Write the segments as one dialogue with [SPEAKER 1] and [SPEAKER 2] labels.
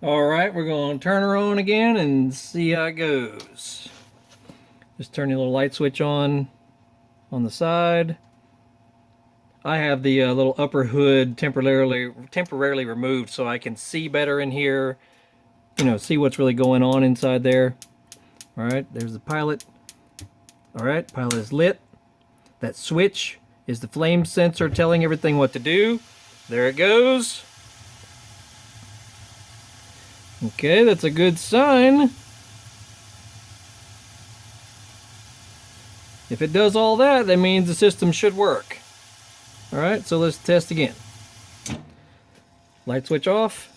[SPEAKER 1] Alright, we're going to turn her on again and see how it goes. Just turn the little light switch on the side. I have the little upper hood temporarily removed so I can see better in here. See what's really going on inside there. Alright, there's the pilot. Alright, pilot is lit. That switch is the flame sensor telling everything what to do. There it goes. Okay, that's a good sign. If it does all that, that means the system should work. Alright, so let's test again. Light switch off.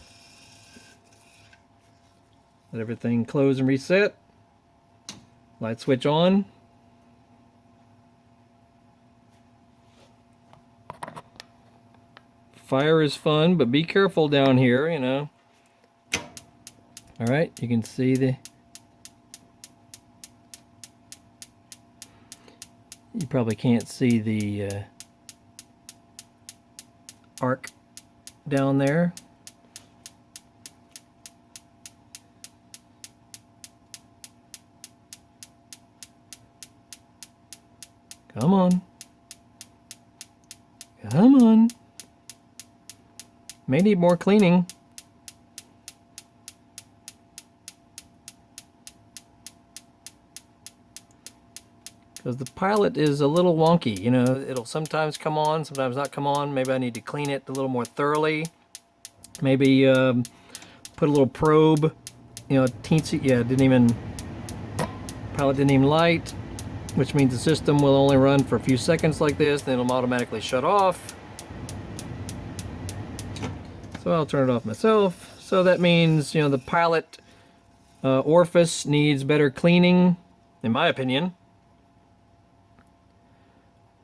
[SPEAKER 1] Let everything close and reset. Light switch on. Fire is fun, but be careful down here, Alright, you can see you probably can't see the arc down there. Come on. Come on. May need more cleaning. Because the pilot is a little wonky, it'll sometimes come on, sometimes not come on. Maybe I need to clean it a little more thoroughly. Maybe put a little probe, teensy, pilot didn't even light, which means the system will only run for a few seconds like this, then it'll automatically shut off. So I'll turn it off myself. So that means, the pilot orifice needs better cleaning, in my opinion.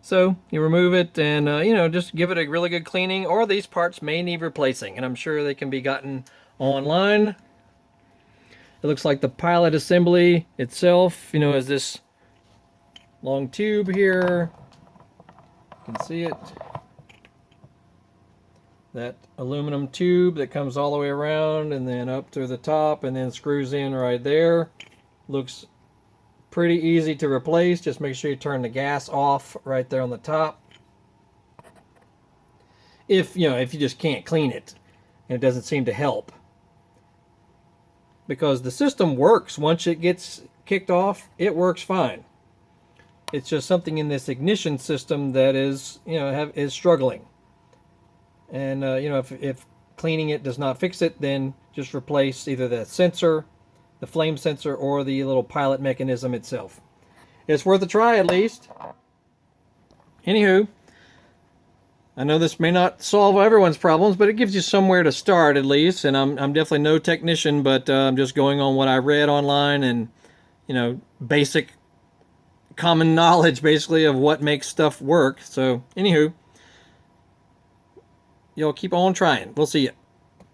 [SPEAKER 1] So you remove it and, just give it a really good cleaning, or these parts may need replacing, and I'm sure they can be gotten online. It looks like the pilot assembly itself, is this long tube here. You can see it. That aluminum tube that comes all the way around and then up to the top and then screws in right there. Looks pretty easy to replace. Just make sure you turn the gas off right there on the top. If you just can't clean it and it doesn't seem to help. Because the system works once it gets kicked off, it works fine. It's just something in this ignition system that is, is struggling. And if cleaning it does not fix it, then just replace either the sensor, the flame sensor, or the little pilot mechanism itself. It's worth a try at least. Anywho, I know this may not solve everyone's problems, but it gives you somewhere to start at least. And I'm definitely no technician, but I'm just going on what I read online and basic common knowledge basically of what makes stuff work. So anywho, y'all keep on trying. We'll see you.